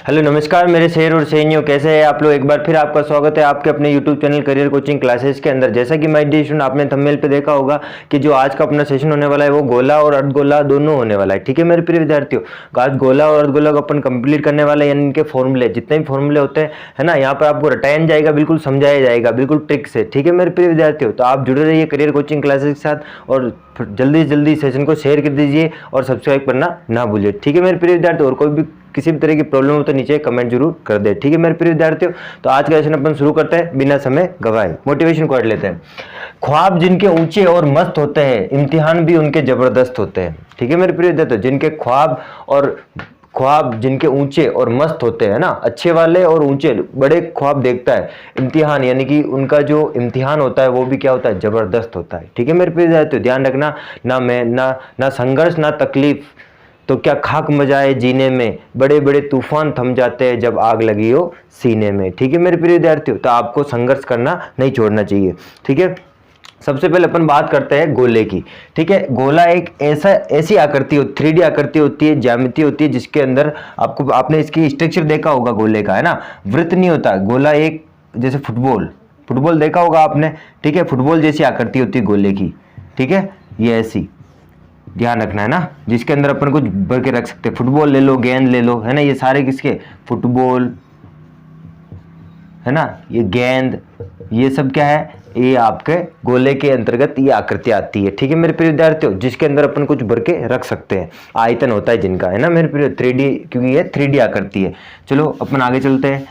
Hello नमस्कार मेरे शेर और शेरनियों, कैसे हैं आप लोग। एक बार फिर आपका स्वागत है आपके अपने YouTube channel career coaching classes के अंदर। जैसा कि माय डियर स्टूडेंट, आपने थंबनेल पे देखा होगा कि जो आज का अपना सेशन होने वाला है वो गोला और अर्धगोला दोनों होने वाला है। ठीक है मेरे प्रिय विद्यार्थियों, तो आज गोला और अर्धगोला को अपन कंप्लीट करने वाले हैं, यानी इनके फॉर्मूले, जितने भी फॉर्मूले होते हैं है ना, यहाँ पर आपको रटाया जाएगा, बिल्कुल समझाया जाएगा, बिल्कुल ट्रिक से। ठीक है मेरे प्रिय विद्यार्थियों, तो आप जुड़े रहिए करियर कोचिंग क्लासेस के साथ और जल्दी से जल्दी सेशन को शेयर कर दीजिए और सब्सक्राइब करना ना भूलिए। ठीक है मेरे प्रिय विद्यार्थियों, और कोई भी किसी भी तरह की प्रॉब्लम हो तो नीचे कमेंट जरूर कर दे। ठीक है मेरे प्रिय विद्यार्थियों, तो आज का सेशन अपन शुरू करते हैं बिना समय गवाए। मोटिवेशन कोट लेते हैं। ख्वाब जिनके ऊंचे और मस्त होते हैं, इम्तिहान भी उनके जबरदस्त होते हैं। ठीक है मेरे प्रिय विद्यार्थियों, जिनके ख्वाब जिनके ऊंचे और मस्त होते हैं ना, अच्छे वाले और ऊंचे बड़े ख्वाब देखता है, इम्तिहान यानी कि उनका जो इम्तिहान होता है वो भी क्या होता है, जबरदस्त होता है। ठीक है मेरे प्रिय विद्यार्थियों, ध्यान रखना, ना संघर्ष ना तकलीफ तो क्या खाक मजाए जीने में, बड़े बड़े तूफान थम जाते हैं जब आग लगी हो सीने में। ठीक है मेरे प्रिय विद्यार्थियों, तो आपको संघर्ष करना नहीं छोड़ना चाहिए। ठीक है, सबसे पहले अपन बात करते हैं गोले की। ठीक है, गोला एक ऐसी आकृति होती, 3D आकृति होती है, ज्यामिति होती है, जिसके अंदर आपने इसकी स्ट्रक्चर देखा होगा गोले का, है ना। वृत्त नहीं होता गोला, एक जैसे फुटबॉल देखा होगा आपने। ठीक है, फुटबॉल जैसी आकृति होती है गोले की। ठीक है, ये ऐसी ध्यान रखना है ना, जिसके अंदर अपन कुछ भर के रख सकते हैं। फुटबॉल ले लो, गेंद ले लो, है ना, ये सारे किसके, फुटबॉल है ना, ये गेंद, ये सब क्या है, ये आपके गोले के अंतर्गत ये आकृति आती है। ठीक है मेरे प्रिय विद्यार्थियों, जिसके अंदर अपन कुछ भर के रख सकते हैं, आयतन होता है जिनका, है ना मेरे प्रिय, 3D, क्योंकि ये 3D आकृति है। चलो अपन आगे चलते हैं।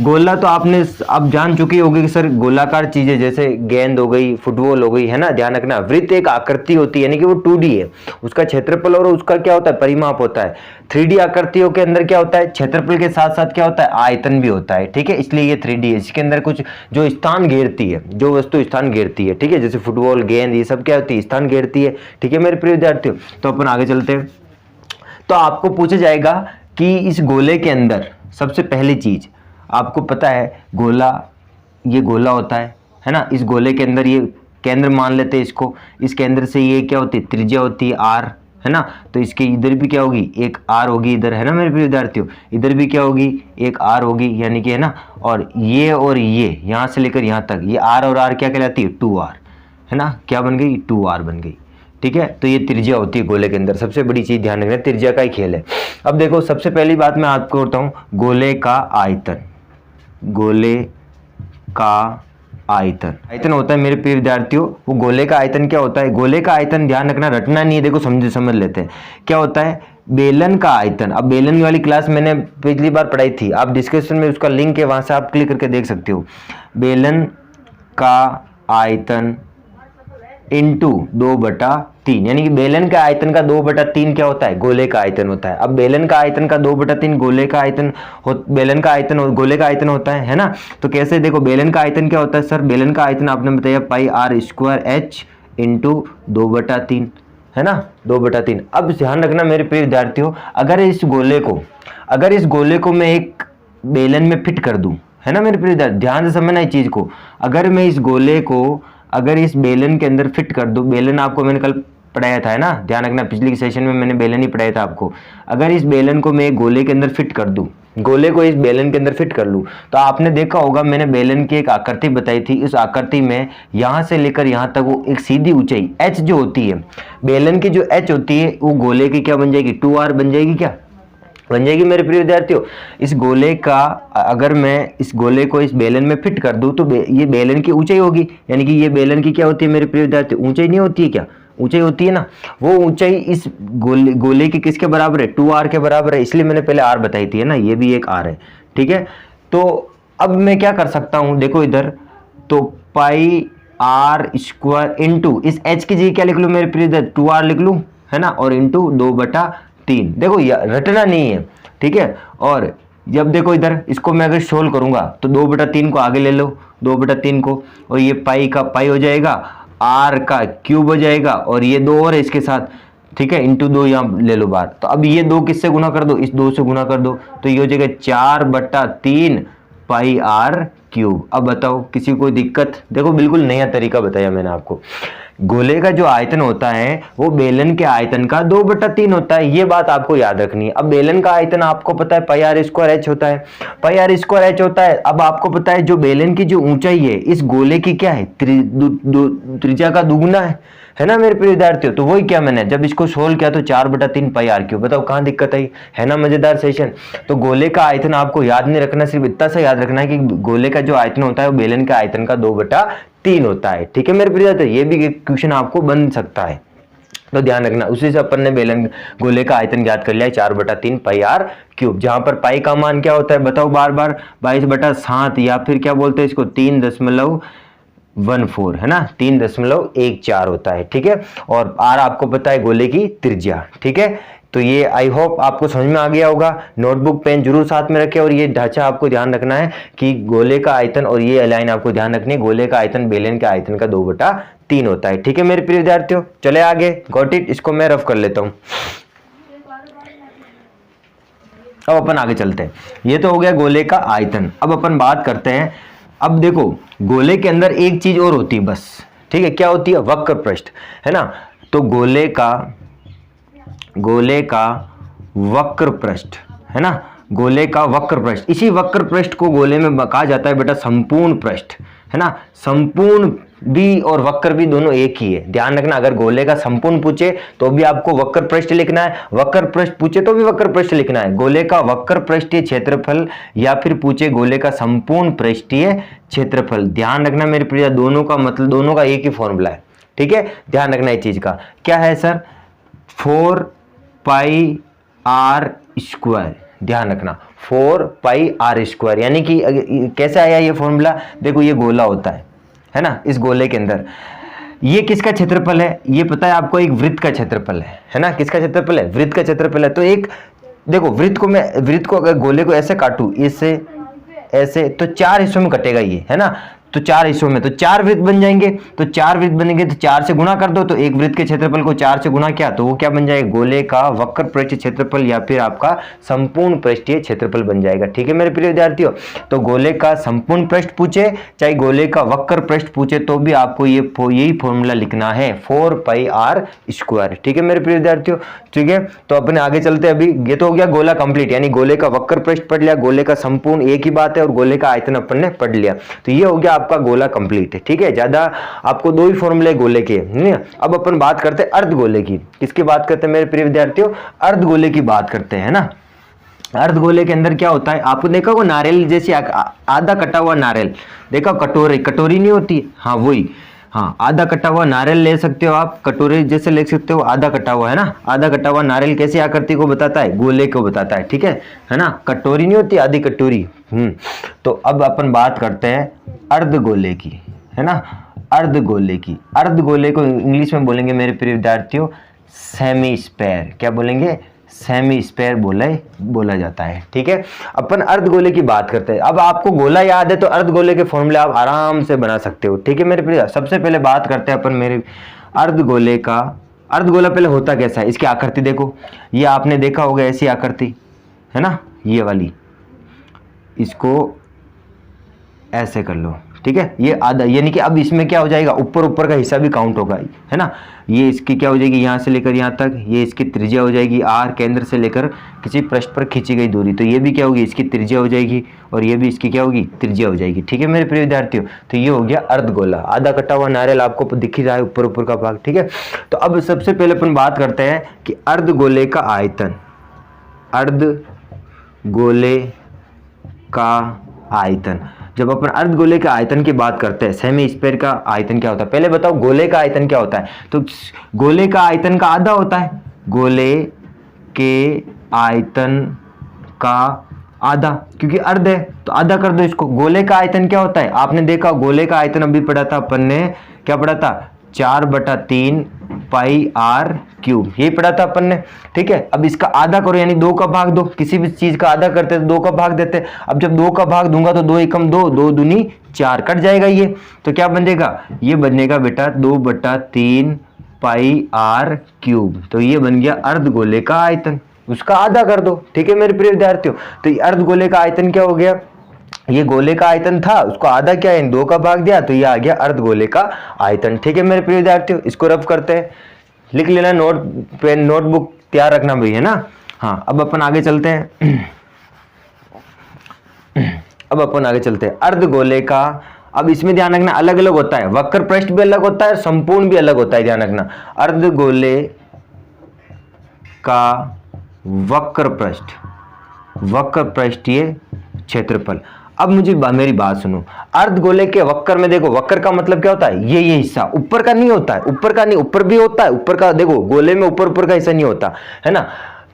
गोला तो आपने अब जान चुकी होगी कि सर गोलाकार चीजें जैसे गेंद हो गई, फुटबॉल हो गई, है ना। ध्यान रखना, वृत्त एक आकृति होती है, यानी कि वो 2D है, उसका क्षेत्रफल और उसका क्या होता है, परिमाप होता है। 3D आकृतियों के अंदर क्या होता है, क्षेत्रफल के साथ साथ क्या होता है, आयतन भी होता है। ठीक है, इसलिए ये 3D है, इसके अंदर कुछ जो स्थान घेरती है, जो वस्तु स्थान घेरती है। ठीक है, जैसे फुटबॉल, गेंद, ये सब क्या होती है, स्थान घेरती है। ठीक है मेरे प्रिय विद्यार्थियों, तो अपन आगे चलते हैं। तो आपको पूछा जाएगा कि इस गोले के अंदर सबसे पहली चीज आपको पता है, ये गोला होता है ना। इस गोले के अंदर ये केंद्र मान लेते हैं इसको, इस केंद्र से ये क्या होती है, त्रिज्या होती है r, है ना। तो इसके इधर भी क्या होगी, एक r होगी इधर, है ना मेरे प्रिय विद्यार्थियों। इधर भी क्या होगी, एक r होगी, यानी कि, है ना। और ये यहाँ से लेकर यहाँ तक ये r और r क्या कहलाती है, 2r, है ना। क्या बन गई, 2r बन गई। ठीक है, तो ये त्रिज्या होती है गोले के अंदर। सबसे बड़ी चीज ध्यान रखना, त्रिज्या का ही खेल है। अब देखो, सबसे पहली बात मैं आपको बताऊं, गोले का आयतन आयतन होता है मेरे प्रिय विद्यार्थियों। वो गोले का आयतन क्या होता है, गोले का आयतन ध्यान रखना, रटना नहीं है, देखो समझ लेते हैं क्या होता है। बेलन का आयतन, अब बेलन वाली क्लास मैंने पिछली बार पढ़ाई थी, आप डिस्क्रिप्शन में उसका लिंक है, वहां से आप क्लिक करके देख सकते हो। बेलन का आयतन इंटू 2/3, यानी कि बेलन का आयतन का 2/3 क्या होता है, गोले का आयतन होता है। अब बेलन का आयतन का 2/3 गोले का आयतन बेलन का आयतन गोले का आयतन होता है ना। तो कैसे, देखो बेलन का आयतन क्या होता है सर, बेलन का आयतन आपने बताया πr² इंटू 2/3, है ना, 2/3। अब ध्यान रखना मेरे प्रिय विद्यार्थियों, अगर इस गोले को मैं एक बेलन में फिट कर दूं, है ना मेरे प्रिय विद्यार्थी, ध्यान से समझना इस चीज को। अगर मैं इस गोले को इस बेलन के अंदर फिट कर दूं, बेलन आपको मैंने कल पढ़ाया था, है ना, ध्यान रखना, पिछले सेशन में मैंने बेलन ही पढ़ाया था आपको। अगर इस बेलन को मैं एक गोले के अंदर फिट कर दूं, गोले को इस बेलन के अंदर फिट कर लूं, तो आपने देखा होगा मैंने बेलन की एक आकृति बताई थी। इस आकृति में यहां से लेकर यहां तक वो एक सीधी ऊंचाई h जो होती है, बेलन की जो h होती है, वो गोले की क्या बन जाएगी, 2r बन जाएगी, क्या बन जाएगी मेरे प्रिय विद्यार्थियों। इस गोले का, अगर मैं इस गोले को इस बेलन में फिट कर दूं, तो ये बेलन की ऊंचाई होगी, यानी कि ये बेलन की क्या होती है मेरे प्रिय विद्यार्थियों, ऊंचाई नहीं होती है क्या, ऊंचाई होती है ना। वो ऊंचाई इस गोले की किसके बराबर है, 2r के बराबर है, इसलिए मैंने पहले r बताई थी, है ना, ये भी एक r है। ठीक है, तो अब मैं क्या कर सकता हूं, देखो इधर, तो πr² इंटू इस h की जगह क्या लिख लूं मेरे प्रिय विद्यार्थी, 2r लिख लूं, है ना, और इंटू 2/3। देखो रटना नहीं है, ठीक है। और जब देखो इधर इसको मैं अगर सोल्व करूंगा तो 2/3 को आगे ले लो, 2/3 को, और ये पाई का पाई हो जाएगा, r का क्यूब हो जाएगा, और ये 2 और है इसके साथ, ठीक है, इंटू 2 यहाँ ले लो बार। तो अब ये 2 किससे गुना कर दो, इस 2 से गुना कर दो, तो ये हो जाएगा 4/3 πr क्यूब। अब बताओ किसी को दिक्कत, देखो बिल्कुल नया तरीका बताया मैंने आपको। गोले का जो आयतन होता है वो बेलन के आयतन का 2/3 होता है। ये बात आपको याद रखनी है। अब बेलन का आयतन आपको पता है पाई आर स्क्वायर एच होता है, पाई आर स्क्वायर एच होता है। अब आपको पता है जो बेलन की जो ऊंचाई है इस गोले की क्या है, त्रिज्या का दुगुना है ना मेरे प्रिय विद्यार्थियों। तो वही क्या मैंने जब इसको सोल्व किया तो 4/3 पाई आर क्यूब। बताओ कहाँ दिक्कत आई, है ना मजेदार सेशन। तो गोले का आयतन आपको याद नहीं रखना, सिर्फ इतना सा याद रखना है कि गोले का जो आयतन होता है वो बेलन के आयतन का 2/3 होता है। ठीक है मेरे प्रिय विद्यार्थियों, ये भी क्वेश्चन आपको बन सकता है, तो ध्यान रखना। उसी से अपन ने बेलन गोले का आयतन ज्ञात कर लिया है 4/3 पाई आर क्यूब, जहां पर पाई का मान क्या होता है बताओ बार बार, 22/7 या फिर क्या बोलते हैं इसको 3.14 है ना, 3.14 होता है। ठीक है, और आर आपको पता है गोले की त्रिज्या। ठीक है, तो ये आई होप आपको समझ में आ गया होगा। नोटबुक पेन जरूर साथ में रखें और ये ढांचा आपको ध्यान रखना है कि गोले का आयतन, और ये लाइन आपको ध्यान रखनी है, गोले का आयतन बेलन के आयतन का 2/3 होता है। ठीक है मेरे प्रिय विद्यार्थियों, चले आगे, गॉट इट। इसको मैं रफ कर लेता हूं। अब अपन आगे चलते हैं। ये तो हो गया गोले का आयतन। अब अपन बात करते हैं, अब देखो गोले के अंदर एक चीज और होती है बस। ठीक है, क्या होती है, वक्र पृष्ठ, है ना। तो गोले का वक्र पृष्ठ, है ना, गोले का वक्र पृष्ठ, इसी वक्र पृष्ठ को गोले में कहा जाता है बेटा संपूर्ण पृष्ठ, है ना। संपूर्ण भी और वक्र भी दोनों एक ही है, ध्यान रखना। अगर गोले का संपूर्ण पूछे तो भी आपको वक्र पृष्ठ लिखना है, वक्र पृष्ठ पूछे तो भी वक्र पृष्ठ लिखना है। गोले का वक्र पृष्ठीय क्षेत्रफल या फिर पूछे गोले का संपूर्ण पृष्ठीय क्षेत्रफल, ध्यान रखना मेरे प्रिय, दोनों का मतलब दोनों का एक ही फॉर्मूला है। ठीक है, ध्यान रखना इस चीज का। क्या है सर, 4 पाई आर स्क्वायर, ध्यान रखना 4 पाई आर स्क्वायर। यानी कि कैसे आया ये फॉर्मूला, देखो ये गोला होता है ना, इस गोले के अंदर ये किसका क्षेत्रफल है, ये पता है आपको, एक वृत्त का क्षेत्रफल है ना। किसका क्षेत्रफल है, वृत्त का क्षेत्रफल है। तो एक देखो वृत्त को अगर गोले को ऐसे काटूं, इससे ऐसे, तो 4 हिस्सों में कटेगा ये, है ना। तो 4 हिस्सों में तो 4 वृत्त बन जाएंगे, तो 4 वृत्त बनेंगे तो 4 से गुणा कर दो, तो एक वृत्त के क्षेत्रफल को 4 से गुणा किया तो वो क्या बन जाएगा, गोले का वक्र पृष्ठीय क्षेत्रफल या फिर आपका संपूर्ण पृष्ठीय क्षेत्रफल बन जाएगा। ठीक है मेरे प्रिय विद्यार्थियों, तो गोले का संपूर्ण पृष्ठ पूछे चाहे गोले का वक्र पृष्ठ पूछे तो भी आपको यही फॉर्मूला लिखना है, 4 पाई आर स्क्वायर। ठीक है मेरे प्रिय विद्यार्थियों, ठीक है। तो अपने आगे चलते हैं। अभी ये तो हो गया गोला कंप्लीट, यानी गोले का वक्र पृष्ठ पढ़ लिया, गोले का संपूर्ण एक ही बात है, और गोले का आयतन अपन ने पढ़ लिया। तो ये हो गया आपका गोला कंप्लीट है। ठीक है, ज्यादा आपको 2 ही फॉर्मूले गोले के नहीं। अब अपन बात करते हैं अर्धगोले की। किसकी बात करते हैं मेरे प्रिय विद्यार्थियों, अर्धगोले की बात करते हैं ना। अर्धगोले के अंदर क्या होता है, आपको देखा वो नारियल जैसी आधा कटा हुआ नारियल, देखा कटोरी नहीं होती, हाँ वही, हाँ आधा कटा हुआ नारियल ले सकते हो आप, कटोरे जैसे ले सकते हो, आधा कटा हुआ, है ना। आधा कटा हुआ नारियल कैसी आकृति को बताता है, गोले को बताता है। ठीक है ना, कटोरी नहीं होती, आधी कटोरी। तो अब अपन बात करते हैं अर्धगोले की, है ना। अर्धगोले की, अर्धगोले को इंग्लिश में बोलेंगे मेरे प्रिय विद्यार्थियों सेमी स्फेयर। क्या बोलेंगे, सेमी स्फेयर बोला जाता है। ठीक है, अपन अर्धगोले की बात करते हैं। अब आपको गोला याद है तो अर्धगोले के फॉर्मूले आप आराम से बना सकते हो। ठीक है मेरे प्रिय, सबसे पहले बात करते हैं अपन मेरे अर्धगोले का। अर्धगोला पहले होता कैसा है, इसकी आकृति देखो, ये आपने देखा होगा ऐसी आकृति, है ना, ये वाली, इसको ऐसे कर लो। ठीक है, ये आधा, यानी कि अब इसमें क्या हो जाएगा, ऊपर का हिस्सा भी काउंट होगा, है ना। ये इसकी क्या हो जाएगी, यहाँ से लेकर यहाँ तक, ये इसकी त्रिज्या हो जाएगी आर, केंद्र से लेकर किसी पृष्ठ पर खींची गई दूरी, तो ये भी क्या होगी, इसकी त्रिज्या हो जाएगी, और ये भी इसकी क्या होगी, त्रिज्या हो जाएगी। ठीक है मेरे प्रिय विद्यार्थियों, तो ये हो गया अर्धगोला। आधा कटा हुआ नारियल आपको दिख ही रहा है, ऊपर का भाग। ठीक है, तो अब सबसे पहले अपन बात करते हैं कि अर्धगोले का आयतन, अर्धगोले का आयतन। जब अपन अर्धगोले के आयतन की बात करते हैं, सेमी स्फीयर का आयतन क्या होता है, पहले बताओ गोले का आयतन क्या होता है। तो गोले का आयतन का आधा होता है, गोले के आयतन का आधा, क्योंकि अर्ध है तो आधा कर दो इसको। गोले का आयतन क्या होता है, आपने देखा गोले का आयतन अभी पढ़ा था अपन ने, क्या पढ़ा था, 4/3 पाई आर क्यूब, यही पढ़ा था अपन ने। ठीक है, अब इसका आधा करो, यानी 2 का भाग दो, किसी भी चीज का आधा करते तो 2 का भाग देते। अब जब 2 का भाग दूंगा तो 2 एकम 2, 2 दूनी 4, कट जाएगा ये, तो क्या बनेगा, ये बनेगा बेटा 2/3 पाई आर क्यूब। तो ये बन गया अर्धगोले का आयतन, उसका आधा कर दो। ठीक है मेरे प्रिय विद्यार्थियों, तो ये अर्धगोले का आयतन क्या हो गया, ये गोले का आयतन था, उसको आधा क्या इन 2 का भाग दिया, तो ये आ गया अर्धगोले का आयतन। ठीक है मेरे प्रिय विद्यार्थियों, इसको रफ करते हैं, लिख लेना, नोटबुक तैयार रखना भाई, है ना। हाँ, अब अपन आगे चलते हैं। अर्धगोले का, अब इसमें ध्यान रखना अलग अलग होता है, वक्र पृष्ठ भी अलग होता है, संपूर्ण भी अलग होता है, ध्यान रखना। अर्धगोले का वक्र पृष्ठीय क्षेत्रफल। अब मुझे मेरी बात सुनो, अर्धगोले के वक्र में देखो, वक्र का मतलब क्या होता है, ये हिस्सा ऊपर का नहीं होता है, ऊपर का नहीं, ऊपर भी होता है, ऊपर का देखो, गोले में ऊपर का हिस्सा नहीं होता है ना,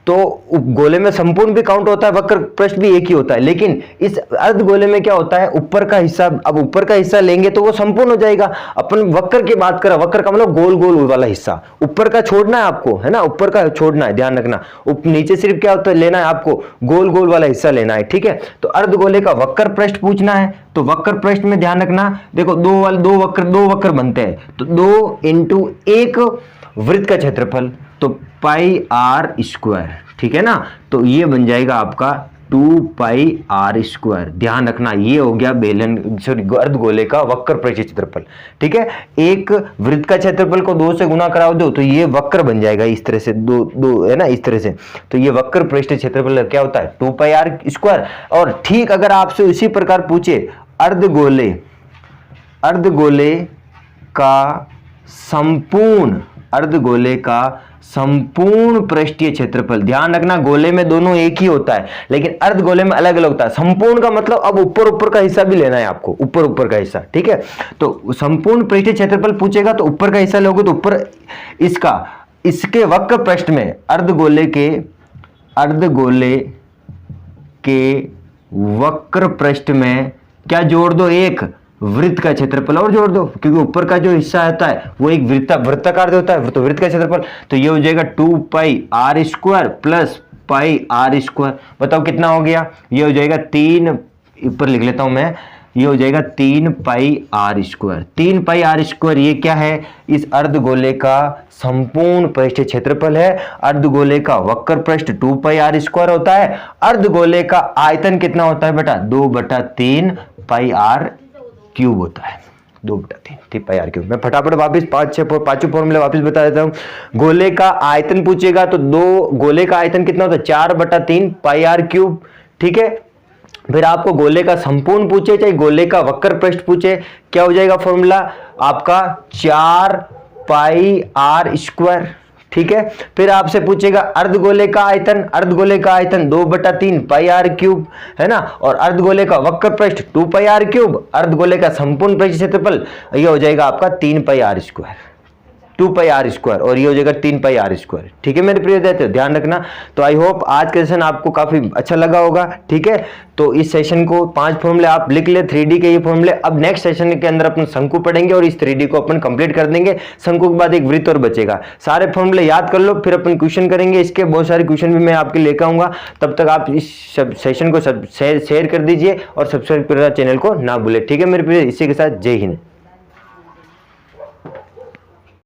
तो गोले में संपूर्ण भी काउंट होता है, वक्र पृष्ठ भी एक ही होता है, लेकिन इस अर्धगोले में क्या होता है, ऊपर का हिस्सा, अब ऊपर का हिस्सा लेंगे तो वो संपूर्ण हो जाएगा। अपन वक्र की बात करें, वक्र का मतलब गोल गोल वाला हिस्सा, ऊपर का छोड़ना है आपको, है ना, ऊपर का छोड़ना है, ध्यान रखना। नीचे सिर्फ क्या होता है, लेना है आपको, गोल गोल वाला हिस्सा लेना है, ठीक है। तो अर्धगोले का वक्र पृष्ठ पूछना है, तो वक्र पृष्ठ में ध्यान रखना, देखो दो वक्र बनते हैं, तो 2 × 1 वृत्त का क्षेत्रफल, तो पाई आर स्क्वायर, ठीक है ना। तो ये बन जाएगा आपका 2 पाई आर स्क्वायर। ध्यान रखना, ये हो गया अर्धगोले का वक्र पृष्ठ क्षेत्रफल, ठीक है। एक वृत्त का क्षेत्रफल को 2 से गुना करा दो तो ये वक्र बन जाएगा, इस तरह से, दो है ना, इस तरह से। तो ये वक्र पृष्ठ क्षेत्रफल क्या होता है, 2 पाई आर स्क्वायर। और ठीक अगर आपसे उसी प्रकार पूछे अर्धगोले का संपूर्ण पृष्ठीय क्षेत्रफल, ध्यान रखना, गोले में दोनों एक ही होता है, लेकिन अर्धगोले में अलग अलग होता है। संपूर्ण का मतलब अब ऊपर का हिस्सा भी लेना है आपको, ऊपर का हिस्सा, ठीक है। तो संपूर्ण पृष्ठीय क्षेत्रफल पूछेगा तो ऊपर का हिस्सा लोगे, तो ऊपर इसके वक्र पृष्ठ में अर्धगोले के वक्र पृष्ठ में क्या जोड़ दो, एक वृत्त का क्षेत्रफल और जोड़ दो, क्योंकि ऊपर का जो हिस्सा होता है वो एक वृत्ताकार होता है, तो वृत्त का क्षेत्रफल, तो ये हो जाएगा 2 pi r square plus pi r square. बताओ कितना हो गया, ये हो जाएगा 3, ऊपर लिख लेता हूं मैं, ये हो जाएगा 3 pi r square. 3 pi r square ये क्या है, इस अर्धगोले का संपूर्ण पृष्ठीय क्षेत्रफल है। अर्धगोले का वक्र पृष्ठ 2 पाई आर स्क्वायर होता है। अर्धगोले का आयतन कितना होता है बेटा, 2/3 पाई आर क्यूब होता है, 2/3 पाई आर क्यूब। मैं फटाफट वापस पांचों फॉर्मूले वापस बता देता हूं। गोले का आयतन पूछेगा तो गोले का आयतन कितना होता है, 4/3 पाई आर क्यूब, ठीक है। फिर आपको गोले का संपूर्ण पूछे चाहे गोले का वक्र पृष्ठ पूछे, क्या हो जाएगा फॉर्मूला आपका, 4 पाई आर स्क्वायर, ठीक है। फिर आपसे पूछेगा अर्धगोले का आयतन 2/3 पाई आर क्यूब, है ना, और अर्धगोले का वक्र पृष्ठ 2 पाई आर क्यूब, अर्धगोले का संपूर्ण पृष्ठ क्षेत्रफल ये हो जाएगा आपका 3 pi r square, 2 pi r square, और ये हो जाएगा 3 पाई आर स्क्वायर, ठीक है मेरे प्रिय विद्यार्थियों, ध्यान रखना। तो आई होप आज का सेशन आपको काफी अच्छा लगा होगा, ठीक है। तो इस सेशन को 5 फॉर्मूले आप लिख ले, 3D के ये फॉर्मूले। अब नेक्स्ट सेशन के अंदर अपन शंकु पढ़ेंगे और इस 3D को अपन कंप्लीट कर देंगे। शंकु के बाद एक वृत्त और बचेगा। सारे फॉर्मूले याद कर लो, फिर अपन क्वेश्चन करेंगे, इसके बहुत सारे क्वेश्चन भी मैं आपके लेकर आऊंगा। तब तक आप इस सेशन को शेयर कर दीजिए और सब्सक्राइब करना चैनल को ना भूले, ठीक है मेरे प्रिय। इसी के साथ जय हिंद।